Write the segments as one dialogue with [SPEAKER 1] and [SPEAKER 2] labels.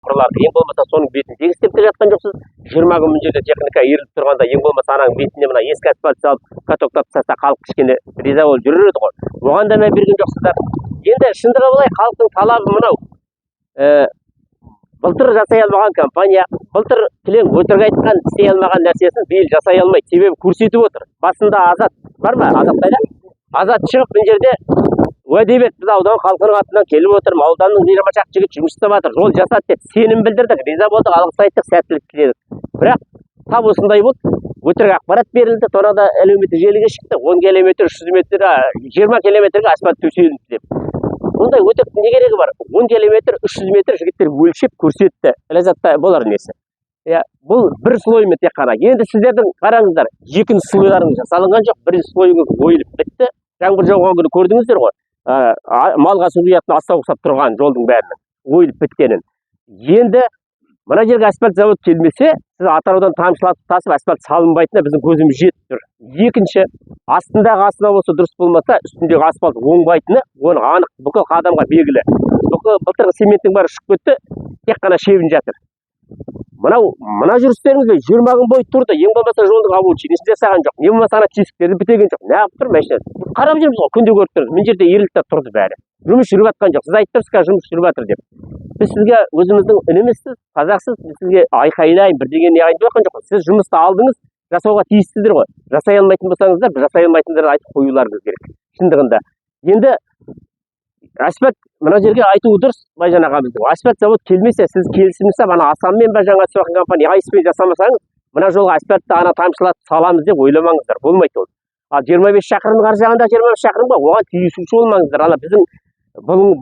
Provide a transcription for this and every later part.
[SPEAKER 1] құрыларды. Ең болмаса соның бетін тегістеп те жатқан жоқсыз. 20 күн жерде техника иіріліп тұрғанда ең болмаса ананың бетіне мына ескі асфальт салып катоктап тастаса халық кішкене риза болып жүрер еді ғой. Оған да мән берген жоқсыздар. Енді шындығы былай, халықтың талабы мынау. Былтыр жасай алмаған компания, былтыр кілең өтірік айтқан істей алмаған нәрсесін биыл жасай алмайды. Себебі көрсетіп отыр. Басында Азат бар ма? Азат қайда? Азат шығып мына жерде уәде берді, біз аудан халқының атынан келіп отырмыз, ауданның жиырма шақты жігіт жұмыс істеп жатыр, жол жасады деп сенім білдірдік, риза болдық, алғыс айттық, сәттілік тіледік. Бірақ тап осындай болды, өтірік ақпарат берілді, торада әлеуметтік желіге шықты, 10 километр, 300 метр, 20 километрге асфальт төселді деп. Бұндай өтіріктің не керегі бар? 10 километр, 300 метр жігіттер өлшеп көрсетті. Ләззатта болар несі. Бұл бір слоймен тек қана. Енді сіздердің қараңыздар, екінші слойларыңыз жасалынған жоқ, бірінші слойыңыз ойылып бітті. Жаңбыр жауған күні көрдіңіздер ғой. Малға су құятын астау ұқсап тұрған жолдың бәрінің ойылып біткенін. Енді мына жерге асфальт завод келмесе, сіз Атыраудан тамшылатып тасып асфальт салынбайтынына біздің көзіміз жетіп тұр. Екінші, астындағы основасы дұрыс болмаса, үстіндегі асфальт оңбайтыны, оны анық бүкіл адамға белгілі. Былтырғы цементтің бәрі ұшып кетті, тек қана шебін жатыр. Мына жүрістеріңіз 20 күн бойы тұрды, ең болмаса жолдың обочинасын жасаған жоқ, не болмаса ана тесіктерді бітеген жоқ. Неғып тұр машина? Қарап жүрміз ғой, күнде көріп тұрмыз. Мына жерде иіріліп тұрды бәрі. Жұмыс жүріп жатқан жоқ. Сіз айттыңыз, қазір жұмыс жүріп жатыр деп. Біз сізге өзіміздің інімізсіз, қазақсыз, біз сізге айқайлайын, бірдеңе не айтып жатқан жоқпыз. Сіз жұмысты алдыңыз, жасауға тиістісіздер ғой. Жасай алмайтын болсаңыздар, жасай алмайтындарды айтып қоюларыңыз керек. Шындығында. Енді асфальт мына жерге айтуы дұрыс, Байжан ағамыздың. Асфальт завод келмесе, сіз келісімсіз ана Асанмен ба жаңа соған компания айыспен жасамасаңыз, мына жолға асфальтты ана тамшылатып саламыз деп ойламаңыздар. Болмайды ол. Ал 25 шақырым ар жағында 25 шақырым ба, оған тиісуші болмаңыздар. Ана біздің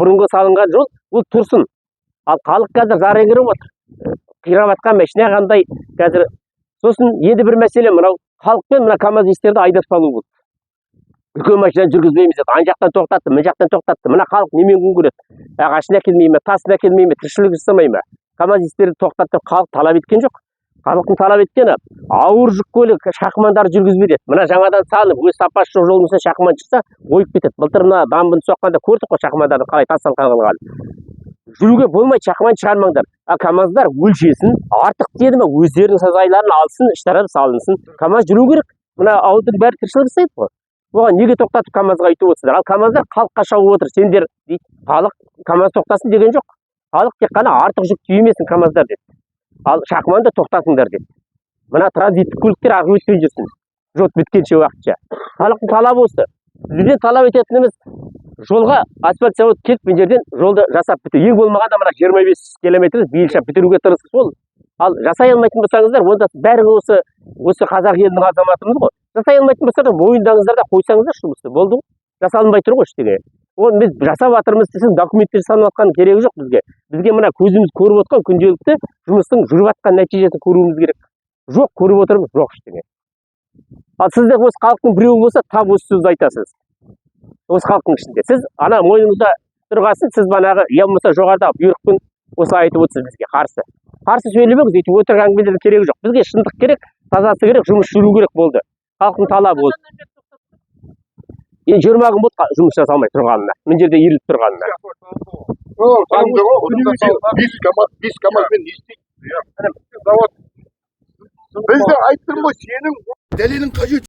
[SPEAKER 1] бұрынғы салынған жол, ол тұрсын. Ал халық қазір зар еңгеріп отыр. Қирап жатқан машина қандай қазір. Сосын енді бір мәселе мынау халықпен мына КАМАЗ-истерді айдап салу болды. Үлкен машинаны жүргізбейміз деді. Ан жақтан тоқтатты, мына жақтан тоқтатты. Мына халық немен күн көреді? Ағашына келмей ме, тасына келмей ме, тіршілік жасамай ма? КАМАЗ-истерді тоқтатып халық талап еткен жоқ. Халықтың талап еткені ауыр жүк көлік шақырмандарды жүргізбе деді. Мына жаңадан салынып, өз сапасы жоқ жолдың үстіне шақырман шықса, ойып кетеді. Былтыр мына дамбыны соққанда көрдік қой шақырмандарды қалай тастан қалғанын. Жүруге болмайды, шақырман шығармаңдар. КАМАЗдар өлшесін, артық деді ме, өздерінің сазайларын алсын, іштарап салынсын. КАМАЗ жүру керек. Мына ауылдың бәрі тіршілік жасайды ғой. Оған неге тоқтатып КАМАЗға айтып отырсыздар? Ал КАМАЗдар халыққа шауып отыр. Сендер дейді, халық КАМАЗ тоқтасын деген жоқ. Халық тек қана артық жүк түймесін КАМАЗдар деді. Ал шақырманды тоқтатыңдар деді. Мына транзиттік көліктер ағып өтпей жүрсін. Жол біткенше уақытша. Халықтың талабы осы. Бізден талап ететініміз жолға асфальт завод келіп мына жерден жолды жасап бітір. Ең болмағанда мына 25 километр биылша бітіруге тырысып сол. Ал жасай алмайтын болсаңыздар, онда бәрі осы қазақ елінің азаматымыз ғой. Жасай алмайтын болсаңыздар, мойындаңыздар да қойсаңыздар жұмысты. Болды ғой. Жасалынбай тұр ғой ештеңе. Оны біз жасап жатырмыз десең, документтер жасалып жатқан керегі жоқ бізге. Бізге мына көзіміз көріп отқан күнделікті жұмыстың жүріп жатқан нәтижесін көруіміз керек. Жоқ, көріп отырмыз, жоқ ештеңе. Ал сізде осы халықтың біреуі болса, тап осы сөзді айтасыз. Осы халықтың ішінде. Сіз ана мойныңызда тұрғасын, сіз банағы я болмаса жоғарыда бұйрықпен осылай айтып отырсыз бізге қарсы. Қарсы сөйлемеңіз, өйтіп өтірік әңгімелердің керегі жоқ. Бізге шындық керек, тазасы керек, жұмыс жүру керек болды. Халықтың талабы болды. 20 күн болды жұмыс жасалмай тұрғанына, мына жерде иіріліп тұрғанына.
[SPEAKER 2] Бес КАМАЗбен не істейді? Біз де айттым ғой, сенің дәлелің қажет.